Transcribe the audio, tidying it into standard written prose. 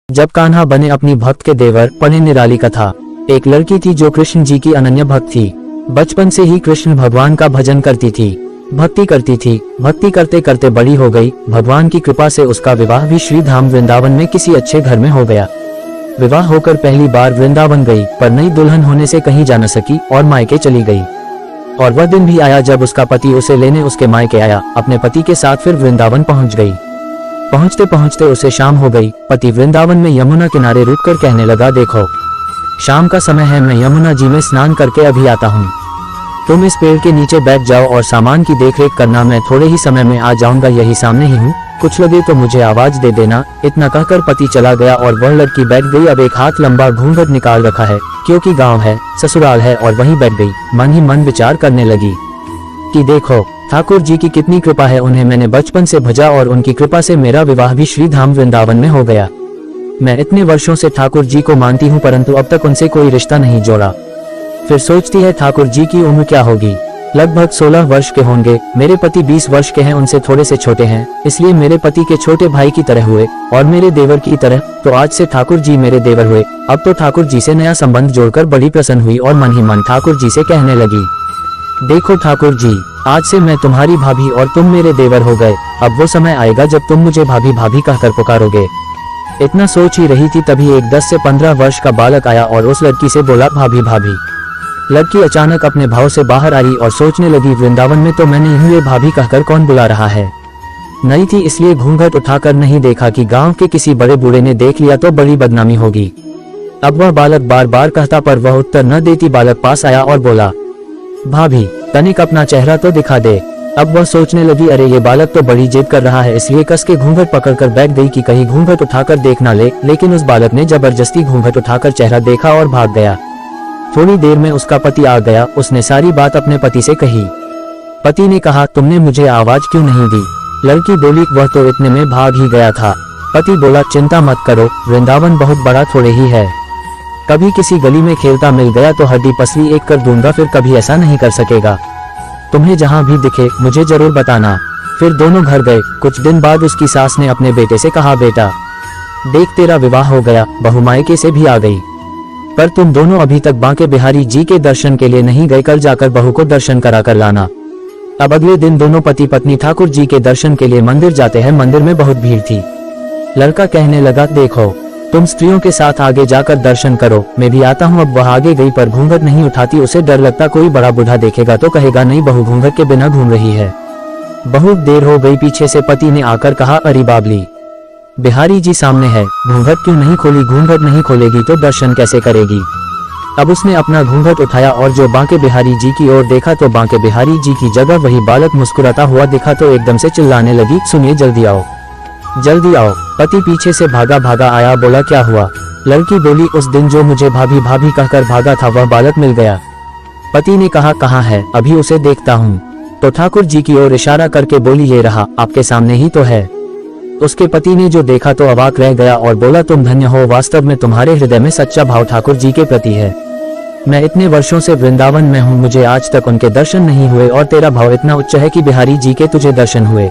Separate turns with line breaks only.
जब कान्हा बने अपनी भक्त के देवर, पढ़े निराली कथा। एक लड़की थी जो कृष्ण जी की अनन्य भक्त थी। बचपन से ही कृष्ण भगवान का भजन करती थी, भक्ति करती थी। भक्ति करते करते बड़ी हो गई। भगवान की कृपा से उसका विवाह भी श्री धाम वृंदावन में किसी अच्छे घर में हो गया। विवाह होकर पहली बार वृंदावन गई, पर नई दुल्हन होने से कहीं जा न सकी और मायके चली गई। और वह दिन भी आया जब उसका पति उसे लेने उसके मायके आया। अपने पति के साथ फिर वृंदावन पहुंच गई। पहुंचते पहुंचते उसे शाम हो गई। पति वृंदावन में यमुना किनारे रुककर कहने लगा, देखो शाम का समय है, मैं यमुना जी में स्नान करके अभी आता हूँ। तुम इस पेड़ के नीचे बैठ जाओ और सामान की देखरेख करना, मैं थोड़े ही समय में आ जाऊंगा, यही सामने ही हूँ, कुछ लगे तो मुझे आवाज दे देना। इतना कहकर पति चला गया और वह लड़की बैठ गई। अब एक हाथ लंबा घूंघट निकाल रखा है, क्योंकि गांव है, ससुराल है, और वहीं बैठ गई। मन ही मन विचार करने लगी कि देखो ठाकुर जी की कितनी कृपा है, उन्हें मैंने बचपन से भजा और उनकी कृपा से मेरा विवाह भी श्री धाम वृंदावन में हो गया। मैं इतने वर्षों से ठाकुर जी को मानती हूँ, परंतु अब तक उनसे कोई रिश्ता नहीं जोड़ा। फिर सोचती है ठाकुर जी की उम्र क्या होगी, लगभग 16 वर्ष के होंगे। मेरे पति 20 वर्ष के हैं, उनसे थोड़े से छोटे हैं, इसलिए मेरे पति के छोटे भाई की तरह हुए और मेरे देवर की तरह। तो आज से ठाकुर जी मेरे देवर हुए। अब तो ठाकुर जी से नया संबंध जोड़कर बड़ी प्रसन्न हुई और मन ही मन ठाकुर जी से कहने लगी, देखो ठाकुर जी, आज से मैं तुम्हारी भाभी और तुम मेरे देवर हो गए। अब वो समय आएगा जब तुम मुझे भाभी भाभी कहकर पुकारोगे। इतना सोच ही रही थी, तभी एक 10 से 15 वर्ष का बालक आया और उस लड़की से बोला, भाभी भाभी। लड़की अचानक अपने भाव से बाहर आई और सोचने लगी, वृंदावन में तो मैंने यूं भाभी कहकर कौन बुला रहा है। नई थी इसलिए घूंघट उठाकर नहीं देखा कि गांव के किसी बड़े बूढ़े ने देख लिया तो बड़ी बदनामी होगी। अब वह बालक बार बार कहता, पर वह उत्तर न देती। बालक पास आया और बोला, भाभी तनिक अपना चेहरा तो दिखा दे। अब वह सोचने लगी, अरे ये बालक तो बड़ी जिद कर रहा है, इसलिए कस के घूंघट पकड़कर बैठ गई कि कहीं घूंघट उठाकर देख ना ले। लेकिन उस बालक ने जबरदस्ती घूंघट उठाकर चेहरा देखा और भाग गया। थोड़ी देर में उसका पति आ गया। उसने सारी बात अपने पति से कही। पति ने कहा, तुमने मुझे आवाज क्यों नहीं दी। लड़की बोली, वह तो इतने में भाग ही गया था। पति बोला, चिंता मत करो, वृंदावन बहुत बड़ा थोड़े ही है। कभी किसी गली में खेलता मिल गया तो हड्डी पसली एक कर दूंगा, फिर कभी ऐसा नहीं कर सकेगा। तुम्हें जहां भी दिखे मुझे जरूर बताना। फिर दोनों घर गए। कुछ दिन बाद उसकी सास ने अपने बेटे से कहा, बेटा देख तेरा विवाह हो गया, बहू मायके से भी आ गई, पर तुम दोनों अभी तक बांके बिहारी जी के दर्शन के लिए नहीं गए, कल जाकर बहू को दर्शन करा कर लाना। अब अगले दिन दोनों पति पत्नी ठाकुर जी के दर्शन के लिए मंदिर जाते हैं। मंदिर में बहुत भीड़ थी। लड़का कहने लगा, देखो तुम स्त्रियों के साथ आगे जाकर दर्शन करो, मैं भी आता हूँ। अब वह आगे गई, पर घूंघट नहीं उठाती। उसे डर लगता कोई बड़ा बूढ़ा देखेगा तो कहेगा, नहीं बहू घूंघट के बिना घूम रही है। बहुत देर हो गई। पीछे से पति ने आकर कहा, अरे बाबली, बिहारी जी सामने है, घूंघट क्यों नहीं खोली। घूंघट नहीं खोलेगी तो दर्शन कैसे करेगी। अब उसने अपना घूंघट उठाया और जो बांके बिहारी जी की ओर देखा तो बांके बिहारी जी की जगह वही बालक मुस्कुराता हुआ दिखा। तो एकदम से चिल्लाने लगी, सुनिए, जल्दी आओ जल्दी आओ। पति पीछे से भागा भागा आया। बोला, क्या हुआ। लड़की बोली, उस दिन जो मुझे भाभी भाभी कहकर भागा था वह बालक मिल गया। पति ने कहा, कहाँ है, अभी उसे देखता हूँ। तो ठाकुर जी की ओर इशारा करके बोली, ये रहा, आपके सामने ही तो है। उसके पति ने जो देखा तो अवाक रह गया और बोला, तुम धन्य हो, वास्तव में तुम्हारे हृदय में सच्चा भाव ठाकुर जी के प्रति है। मैं इतने वर्षों से वृंदावन में हूँ, मुझे आज तक उनके दर्शन नहीं हुए और तेरा भाव इतना उच्च है कि बिहारी जी के तुझे दर्शन हुए।